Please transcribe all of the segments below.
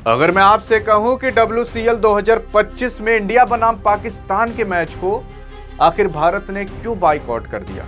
अगर मैं आपसे कहूं कि WCL 2025 में इंडिया बनाम पाकिस्तान के मैच को आखिर भारत ने क्यों बाइकआउट कर दिया,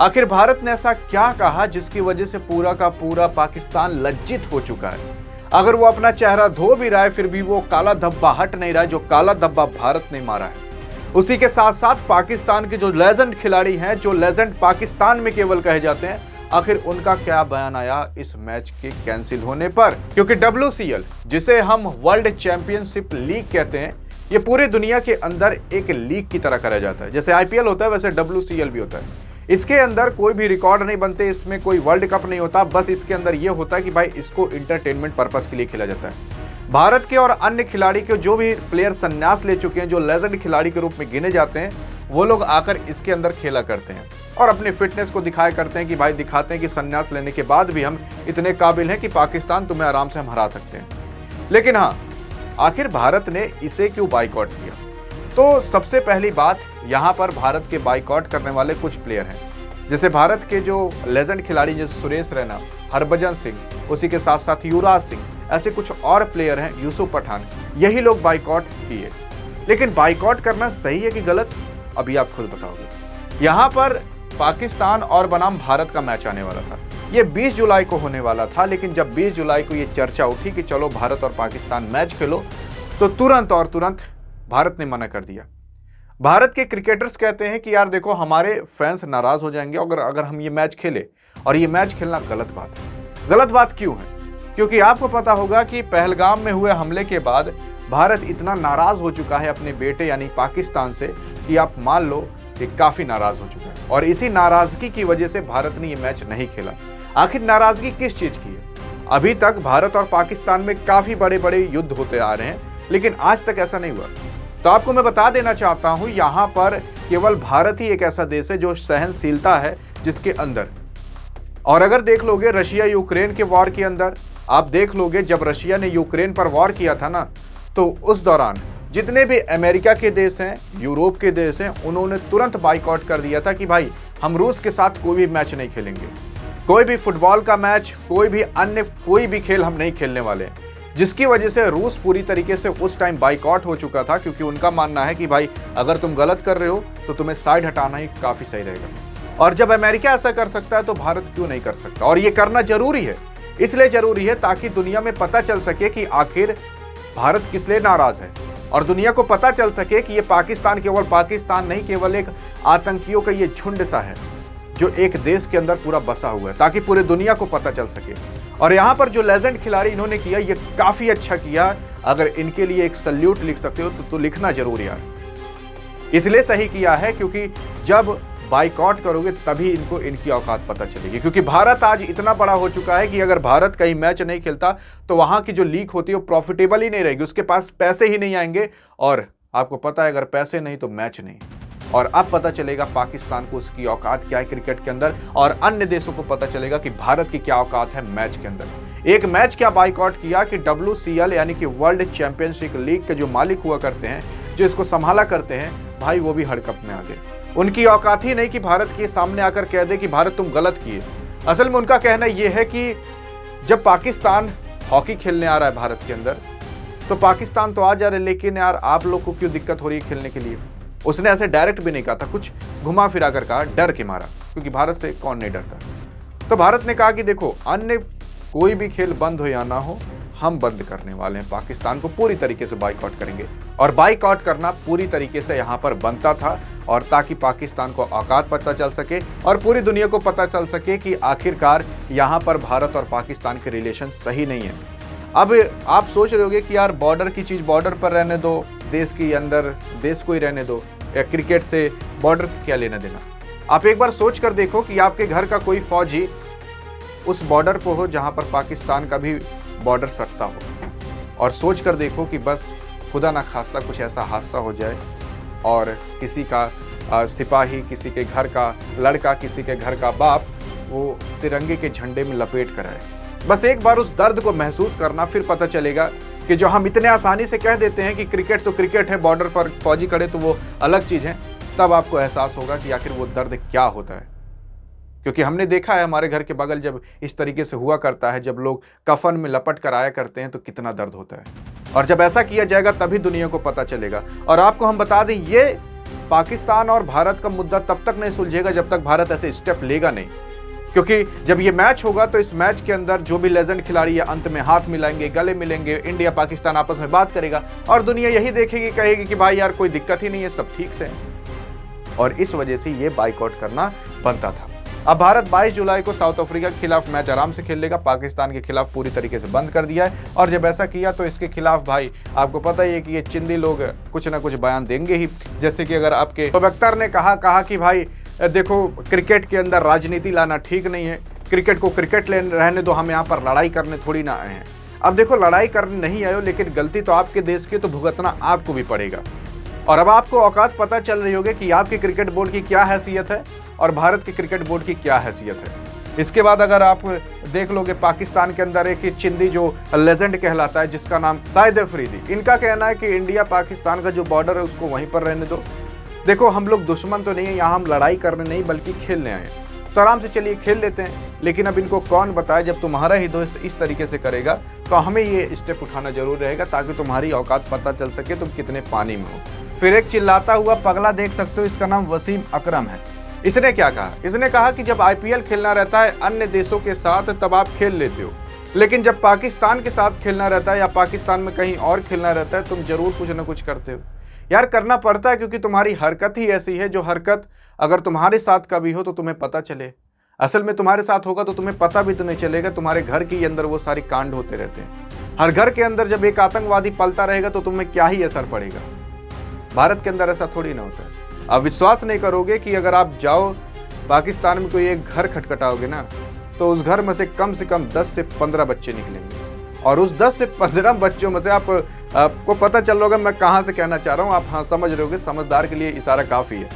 आखिर भारत ने ऐसा क्या कहा जिसकी वजह से पूरा का पूरा पाकिस्तान लज्जित हो चुका है। अगर वो अपना चेहरा धो भी रहा है फिर भी वो काला धब्बा हट नहीं रहा है, जो काला धब्बा भारत ने मारा है। उसी के साथ साथ पाकिस्तान के जो लेजेंड खिलाड़ी हैं, जो लेजेंड पाकिस्तान में केवल कहे जाते हैं, आखिर उनका क्या बयान आया इस मैच के कैंसिल होने पर। क्योंकि WCL, जिसे हम वर्ल्ड चैंपियनशिप लीग कहते हैं, ये पूरी दुनिया के अंदर एक लीग की तरह करा जाता है। जैसे IPL होता है वैसे WCL भी होता है। इसके अंदर कोई भी रिकॉर्ड नहीं बनते, इसमें कोई वर्ल्ड कप नहीं होता, बस इसके अंदर ये होता है कि भाई इसको इंटरटेनमेंट पर्पस के लिए खेला जाता है। भारत के और अन्य खिलाड़ी के जो भी प्लेयर संन्यास ले चुके हैं, जो लेजेंड खिलाड़ी के रूप में गिने जाते हैं, वो लोग आकर इसके अंदर खेला करते हैं और अपनी फिटनेस को दिखाया करते हैं कि भाई दिखाते हैं कि संन्यास लेने के बाद भी हम इतने काबिल हैं कि पाकिस्तान तुम्हें आराम से हम हरा सकते हैं। लेकिन हाँ, आखिर भारत ने इसे क्यों बाइकआउट किया? तो सबसे पहली बात, यहाँ पर भारत के बाइकआउट करने वाले कुछ प्लेयर हैं। जैसे भारत के जो लेजेंड खिलाड़ी जैसे सुरेश रैना, हरभजन सिंह, उसी के साथ साथ युवराज सिंह, ऐसे कुछ और प्लेयर हैं, यूसुफ पठान, यही लोग बाइकआउट किए। लेकिन बाइकआउट करना सही है कि गलत, अभी आप खुद बताओगे। यहाँ पर पाकिस्तान और बनाम भारत का मैच आने वाला था। ये 20 जुलाई को होने वाला था, लेकिन जब 20 जुलाई को ये चर्चा उठी कि चलो भारत और पाकिस्तान मैच खेलो, तो तुरंत भारत ने मना कर दिया। भारत के क्रिकेटर्स कहते हैं कि यार देखो, हमारे फैंस नाराज हो जाएंगे अगर हम ये मैच खेले, और ये मैच खेलना गलत बात है। गलत बात क्यों है? क्योंकि आपको पता होगा कि पहलगाम में हुए हमले के बाद भारत इतना नाराज हो चुका है अपने बेटे यानी पाकिस्तान से कि आप मान लो कि काफी नाराज हो चुका है, और इसी नाराजगी की वजह से भारत ने ये मैच नहीं खेला। आखिर नाराजगी किस चीज की है? अभी तक भारत और पाकिस्तान में काफी बड़े बड़े युद्ध होते आ रहे हैं, लेकिन आज तक ऐसा नहीं हुआ। तो आपको मैं बता देना चाहता हूं, यहां पर केवल भारत ही एक ऐसा देश है जो सहनशीलता है जिसके अंदर। और अगर देख लोगे रशिया यूक्रेन के वॉर के अंदर, आप देख लोगे जब रशिया ने यूक्रेन पर वॉर किया था ना, तो उस दौरान जितने भी अमेरिका के देश हैं, यूरोप के देश हैं, उन्होंने तुरंत बाइकआउट कर दिया था कि भाई हम रूस के साथ कोई भी मैच नहीं खेलेंगे, कोई भी फुटबॉल का मैच, कोई भी अन्य कोई भी खेल हम नहीं खेलने वाले हैं। जिसकी वजह से रूस पूरी तरीके से उस टाइम बाइकआउट हो चुका था, क्योंकि उनका मानना है कि भाई अगर तुम गलत कर रहे हो तो तुम्हें साइड हटाना ही काफी सही रहेगा। और जब अमेरिका ऐसा कर सकता है तो भारत क्यों नहीं कर सकता? और ये करना जरूरी है, इसलिए जरूरी है ताकि दुनिया में पता चल सके कि आखिर भारत किस लिए नाराज है, और दुनिया को पता चल सके कि ये पाकिस्तान केवल पाकिस्तान नहीं, केवल एक आतंकियों का ये झुंड सा है जो एक देश के अंदर पूरा बसा हुआ है, ताकि पूरे दुनिया को पता चल सके। और यहाँ पर जो लेजेंड खिलाड़ी इन्होंने किया, ये काफी अच्छा किया। अगर इनके लिए एक सल्यूट लिख सकते हो तो लिखना जरूर यार। इसलिए सही किया है क्योंकि जब बाइकआउट करोगे तभी इनको इनकी औकात पता चलेगी। क्योंकि भारत आज इतना बड़ा हो चुका है कि अगर भारत कहीं मैच नहीं खेलता तो वहां की जो लीग होती है वो प्रॉफिटेबल ही नहीं रहेगी, उसके पास पैसे ही नहीं आएंगे। और आपको पता है अगर पैसे नहीं तो मैच नहीं। और अब पता चलेगा पाकिस्तान को उसकी औकात क्या है क्रिकेट के अंदर, और अन्य देशों को पता चलेगा कि भारत की क्या औकात है मैच के अंदर। एक मैच क्या बाइकआउट किया कि WCL यानी कि वर्ल्ड चैंपियनशिप लीग के जो मालिक हुआ करते हैं, जो इसको संभाला करते हैं, भाई वो भी हड़कंप में आ गए। उनकी औकात ही नहीं कि भारत के सामने आकर कह दे कि भारत तुम गलत किए। असल में उनका कहना यह है कि जब पाकिस्तान हॉकी खेलने आ रहा है भारत के अंदर, तो पाकिस्तान तो आ जा रहे, लेकिन यार आप लोग को क्यों दिक्कत हो रही है खेलने के लिए? उसने ऐसे डायरेक्ट भी नहीं कहा था, कुछ घुमा फिरा कर कहा, डर के मारा, क्योंकि भारत से कौन नहीं डरता। तो भारत ने कहा कि देखो, अन्य कोई भी खेल बंद हो या ना हो, हम बंद करने वाले हैं, पाकिस्तान को पूरी तरीके से बाइकआउट करेंगे। और बाइकआउट करना पूरी तरीके से यहाँ पर बनता था, और ताकि पाकिस्तान को औकात पता चल सके और पूरी दुनिया को पता चल सके कि आखिरकार यहाँ पर भारत और पाकिस्तान के रिलेशन सही नहीं है। अब आप सोच रहे होगे कि यार बॉर्डर की चीज़ बॉर्डर पर रहने दो, देश के अंदर देश को ही रहने दो, या क्रिकेट से बॉर्डर क्या लेना देना। आप एक बार सोच कर देखो कि आपके घर का कोई फौजी उस बॉर्डर पर हो जहाँ पर पाकिस्तान का भी बॉर्डर सटता हो, और सोच कर देखो कि बस खुदा ना खास्ता कुछ ऐसा हादसा हो जाए और किसी का सिपाही, किसी के घर का लड़का, किसी के घर का बाप वो तिरंगे के झंडे में लपेट कर आए। बस एक बार उस दर्द को महसूस करना, फिर पता चलेगा कि जो हम इतने आसानी से कह देते हैं कि क्रिकेट तो क्रिकेट है, बॉर्डर पर फौजी खड़े तो वो अलग चीज़ है, तब आपको एहसास होगा कि आखिर वो दर्द क्या होता है। क्योंकि हमने देखा है हमारे घर के बगल जब इस तरीके से हुआ करता है, जब लोग कफन में लपट कर आया करते हैं तो कितना दर्द होता है। और जब ऐसा किया जाएगा तभी दुनिया को पता चलेगा। और आपको हम बता दें, ये पाकिस्तान और भारत का मुद्दा तब तक नहीं सुलझेगा जब तक भारत ऐसे स्टेप लेगा नहीं। क्योंकि जब ये मैच होगा तो इस मैच के अंदर जो भी लेजेंड खिलाड़ी है अंत में हाथ मिलाएंगे, गले मिलेंगे, इंडिया पाकिस्तान आपस में बात करेगा और दुनिया यही देखेगी, कहेगी कि भाई यार कोई दिक्कत ही नहीं है, सब ठीक से है। और इस वजह से ये बाइकआउट करना बनता था। अब भारत 22 जुलाई को साउथ अफ्रीका के खिलाफ मैच आराम से खेल लेगा, पाकिस्तान के खिलाफ पूरी तरीके से बंद कर दिया है। और जब ऐसा किया तो इसके खिलाफ भाई आपको पता ही है कि ये चिंदी लोग कुछ ना कुछ बयान देंगे ही। जैसे कि अगर आपके अख्तर ने कहा कि भाई देखो क्रिकेट के अंदर राजनीति लाना ठीक नहीं है, क्रिकेट को क्रिकेट रहने दो, हम यहाँ पर लड़ाई करने थोड़ी ना आए हैं। अब देखो लड़ाई करने नहीं आए हो, लेकिन गलती तो आपके देश की, तो भुगतना आपको भी पड़ेगा। और अब आपको औकात पता चल रही होगी कि आपके क्रिकेट बोर्ड की क्या हैसियत है और भारत के क्रिकेट बोर्ड की क्या हैसियत है। इसके बाद अगर आप देख लोगे पाकिस्तान के अंदर एक चिंदी जो लेजेंड कहलाता है जिसका नाम शाहिद अफरीदी, इनका कहना है कि इंडिया पाकिस्तान का जो बॉर्डर है उसको वहीं पर रहने दो। देखो हम लोग दुश्मन तो नहीं है, यहाँ हम लड़ाई करने नहीं बल्कि खेलने आए हैं, तो आराम से चलिए खेल लेते हैं। लेकिन अब इनको कौन बताए, जब तुम्हारा ही दोस्त इस तरीके से करेगा तो हमें ये स्टेप उठाना जरूर रहेगा ताकि तुम्हारी औकात पता चल सके तुम कितने पानी में हो। फिर एक चिल्लाता हुआ पगला देख सकते हो, इसका नाम वसीम अकरम है। इसने क्या कहा? इसने कहा कि जब आईपीएल खेलना रहता है अन्य देशों के साथ तब आप खेल लेते हो, लेकिन जब पाकिस्तान के साथ खेलना रहता है या पाकिस्तान में कहीं और खेलना रहता है तुम जरूर कुछ ना कुछ करते हो। यार करना पड़ता है क्योंकि तुम्हारी हरकत ही ऐसी है, जो हरकत अगर तुम्हारे साथ कभी हो तो तुम्हें पता चले। असल में तुम्हारे साथ होगा तो तुम्हें पता भी तो नहीं चलेगा, तुम्हारे घर के अंदर वो सारी कांड होते रहते हैं। हर घर के अंदर जब एक आतंकवादी पलता रहेगा तो तुम्हें क्या ही असर पड़ेगा। भारत के अंदर ऐसा थोड़ी ना होता है। आप विश्वास नहीं करोगे कि अगर आप जाओ पाकिस्तान में कोई एक घर खटखटाओगे ना तो उस घर में से कम 10 से 15 बच्चे निकलेंगे। और उस 10 से 15 बच्चों में से आपको पता चल रहा होगा मैं कहाँ से कहना चाह रहा हूँ, आप हाँ समझ रहे होगे, समझदार के लिए इशारा काफ़ी है।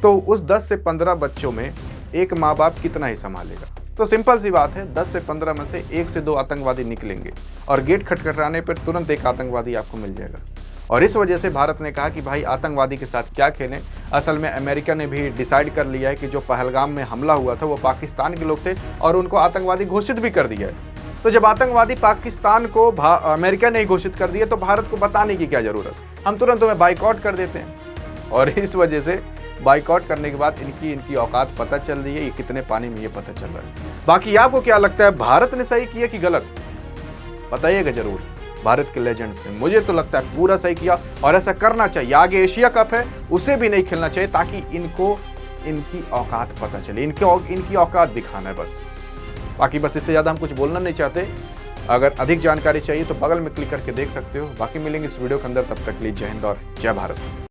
तो उस 10 से 15 बच्चों में एक माँ बाप कितना ही संभालेगा? तो सिंपल सी बात है, 10 से 15 में से 1 से 2 आतंकवादी निकलेंगे और गेट खटखटाने पर तुरंत एक आतंकवादी आपको मिल जाएगा। और इस वजह से भारत ने कहा कि भाई आतंकवादी के साथ क्या खेलें। असल में अमेरिका ने भी डिसाइड कर लिया है कि जो पहलगाम में हमला हुआ था वो पाकिस्तान के लोग थे और उनको आतंकवादी घोषित भी कर दिया है। तो जब आतंकवादी पाकिस्तान को अमेरिका ने ही घोषित कर दिया तो भारत को बताने की क्या जरूरत, हम तुरंत तुम्हें बाइकआउट कर देते हैं। और इस वजह से बाइकआउट करने के बाद इनकी औकात पता चल रही है, ये कितने पानी में ये पता चल रहा है। बाकी आपको क्या लगता है, भारत ने सही किया कि गलत? बताइएगा जरूर भारत के लेजेंड्स ने। मुझे तो लगता है पूरा सही किया और ऐसा करना चाहिए। आगे एशिया कप है उसे भी नहीं खेलना चाहिए ताकि इनको इनकी औकात पता चले, इनकी औकात दिखाना है बस। बाकी बस इससे ज़्यादा हम कुछ बोलना नहीं चाहते। अगर अधिक जानकारी चाहिए तो बगल में क्लिक करके देख सकते हो। बाकी मिलेंगे इस वीडियो के अंदर, तब तक के लिए जय हिंद और जय भारत।